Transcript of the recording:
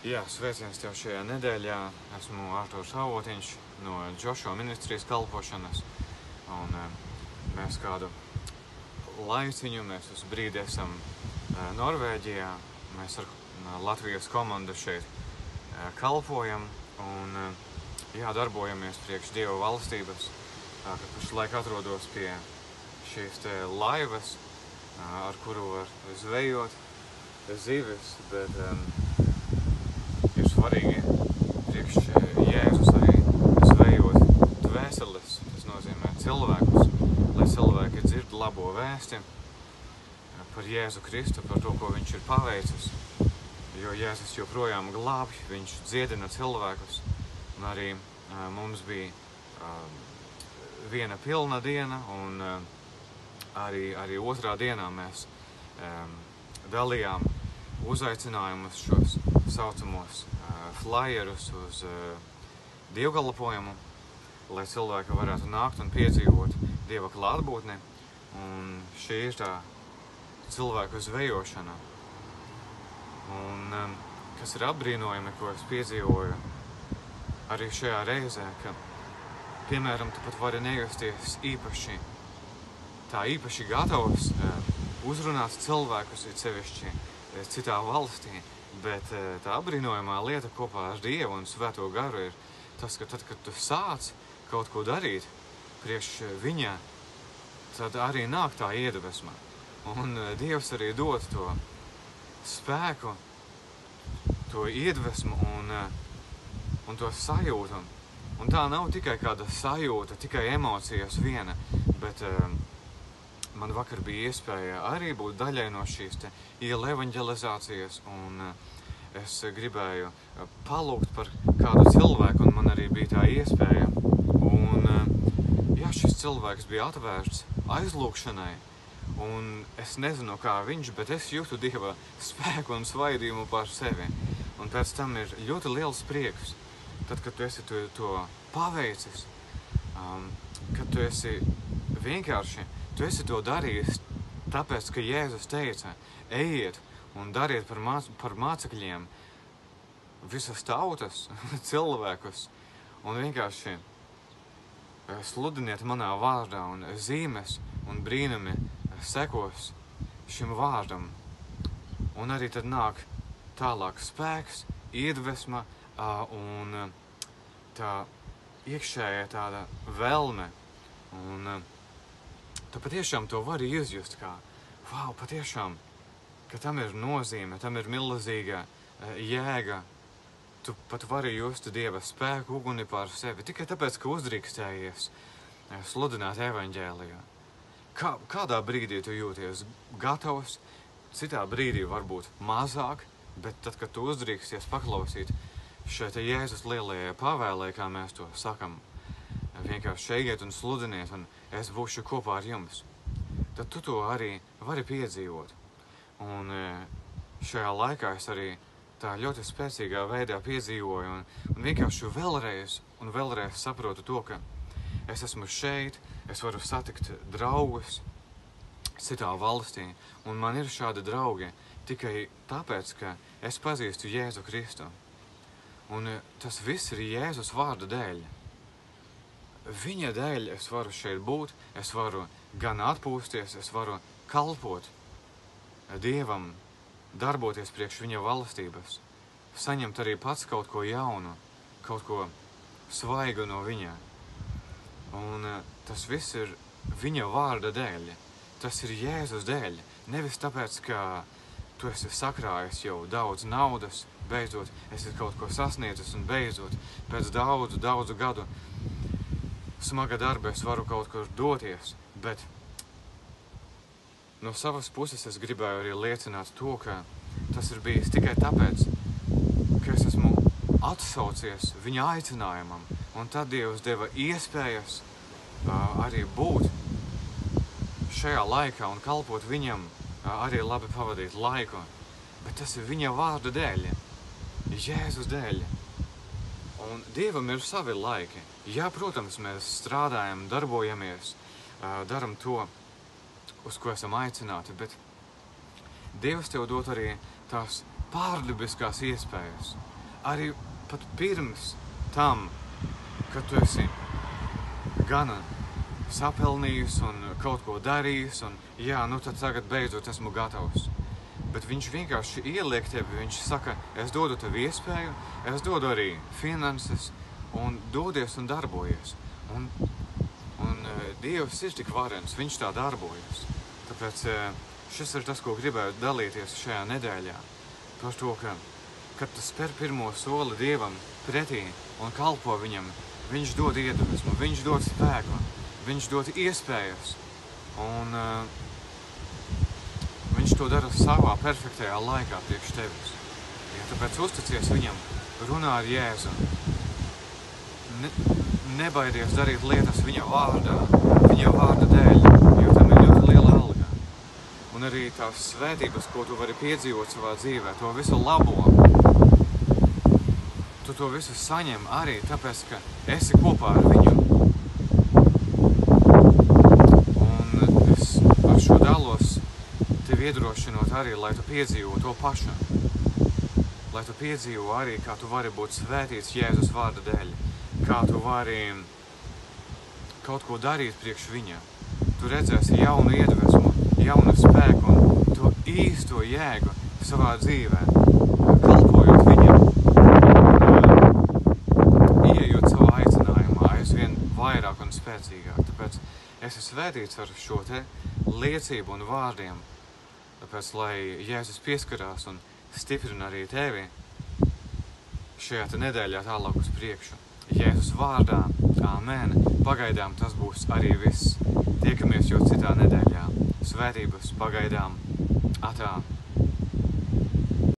Jā, sveiciens tev šajā nedēļā. Esmu Artūrs Avotiņš no Joshua ministrijas kalpošanas. Un mēs kādu laiciņu, mēs uz brīdi esam Norvēģijā. Mēs ar Latvijas komandu šeit kalpojam un darbojamies priekš Dieva valstības. Pašlaik atrodos pie šīs te laivas, ar kuru var zvejot zivis, bet ir svarīgi priekš Jēzus arī zvejot dvēseles, tas nozīmē cilvēkus, lai cilvēki dzird labo vēsti par Jēzu Kristu, par to, ko viņš ir paveicis, jo Jēzus joprojām glābj, viņš dziedina cilvēkus, un arī mums bija viena pilna diena, un arī otrā dienā mēs dalījām uzaicinājumus šos saucamos flyerus uz dievkalpojumu, lai cilvēki varētu nākt un piedzīvot Dieva klātbūtni. Un šī ir tā cilvēku zvejošana. Un kas ir apbrīnojami, ko es piedzīvoju arī šajā reizē, ka, piemēram, tu pat vari nejusties īpaši gatavs uzrunāt cilvēkus, ir sevišķi citā valstī, bet tā apbrīnojamā lieta kopā ar Dievu un Svēto garu ir tas, ka tad, kad tu sāc kaut ko darīt priekš viņa, tad arī nāk tā iedvesma. Un Dievs arī dod to spēku, to iedvesmu un to sajūtu. Un tā nav tikai kāda sajūta, tikai emocijas viena, bet man vakar bija iespēja arī būt daļai no šīs te iela evanģelizācijas, un es gribēju palūgt par kādu cilvēku, un man arī bija tā iespēja. Un šis cilvēks bija atvērts aizlūgšanai, un es nezinu, kā viņš, bet es jūtu Dieva spēku un svaidījumu pār sevi. Un pēc tam ir ļoti liels prieks, tad, kad tu esi to paveicis, kad tu esi vienkārši, tu esi to darījis tāpēc, ka Jēzus teica, ejiet un dariet par mācekļiem visas tautas, cilvēkus, un vienkārši sludiniet manā vārdā, un zīmes un brīnumi sekos šim vārdam. Un arī tad nāk tālāk spēks, iedvesma un tā iekšējā tāda vēlme. Un tu patiešām to vari izjust kā, patiešām, ka tam ir nozīme, tam ir milzīga jēga. Tu pat vari just Dieva spēku, uguni pār sevi, tikai tāpēc, ka uzdrīkstējies sludināt evaņģēliju. Kādā brīdī tu jūties gatavs, citā brīdī varbūt mazāk, bet tad, kad tu uzdrīksties paklausīt šeit Jēzus lielajai pavēlē, kā mēs to sakam, vienkārši ejiet un sludiniet, un es būšu kopā ar jums, tad tu to arī vari piedzīvot. Un šajā laikā es arī tā ļoti spēcīgā veidā piedzīvoju un vienkārši vēlreiz saprotu to, ka es esmu šeit, es varu satikt draugus citā valstī, un man ir šādi draugi tikai tāpēc, ka es pazīstu Jēzu Kristu. Un tas viss ir Jēzus vārda dēļ. Viņa dēļ es varu šeit būt, es varu gan atpūsties, es varu kalpot Dievam, darboties priekš viņa valstības, saņemt arī pats kaut ko jaunu, kaut ko svaigu no viņa. Un tas viss ir viņa vārda dēļ, tas ir Jēzus dēļ, nevis tāpēc, ka tu esi sakrājis jau daudz naudas, beidzot esi kaut ko sasniedzis un beidzot pēc daudzu gadu smaga darba es varu kaut kur doties, bet no savas puses es gribēju arī liecināt to, ka tas ir bijis tikai tāpēc, ka es esmu atsaucies viņa aicinājumam, un tad Dievs deva iespējas arī būt šajā laikā un kalpot viņam, arī labi pavadīt laiku, bet tas ir viņa vārda dēļ, Jēzus dēļ. Un Dievam ir savi laiki. Jā, protams, mēs strādājam, darbojamies, daram to, uz ko esam aicināti, bet Dievs tev dod arī tās pārdabiskās iespējas. Arī pat pirms tam, kad tu esi gana sapelnījis un kaut ko darījis, un jā, nu tad tagad beidzot esmu gatavs. Bet viņš vienkārši ieliek tevi, viņš saka, es dodu tev iespēju, es dodu arī finanses, un dodies un darbojies. Un Dievs ir tik varens, viņš tā darbojas. Tāpēc šis ir tas, ko gribētu dalīties šajā nedēļā. Par to, ka, kad tu spēr pirmo soli Dievam pretī un kalpo viņam, viņš dod iedvesmu, viņš dod spēku, viņš dod iespējas. Un viņš to dara savā perfektajā laikā priekš tevis. Ja tāpēc uzticies viņam, runā ar Jēzu. Nebaidies darīt lietas viņa vārdā, viņa vārda dēļ, jo tam ir ļoti liela alga. Un arī tās svētības, ko tu vari piedzīvot savā dzīvē, to visu labo, tu to visu saņem arī tāpēc, ka esi kopā ar viņu. Un es ar šo dalos tevi iedrošinot arī, lai tu piedzīvo to pašu. Lai tu piedzīvo arī, kā tu vari būt svētīts Jēzus vārda dēļ. Kā tu vari kaut ko darīt priekš viņa. Tu redzēsi jaunu iedvesmu, jaunu spēku un to īsto jēgu savā dzīvē, kalpojot viņam, ieejot savā aicinājumā aizvien vairāk un spēcīgāk. Tāpēc esi svētīts ar šo te liecību un vārdiem, tāpēc, lai Jēzus pieskarās un stiprina arī tevi šajā te nedēļā tālāk uz priekšu. Jēzus vārdā, āmen. Pagaidām tas būs arī viss. Tiekamies jau citā nedēļā. Svētības pagaidām. Atā.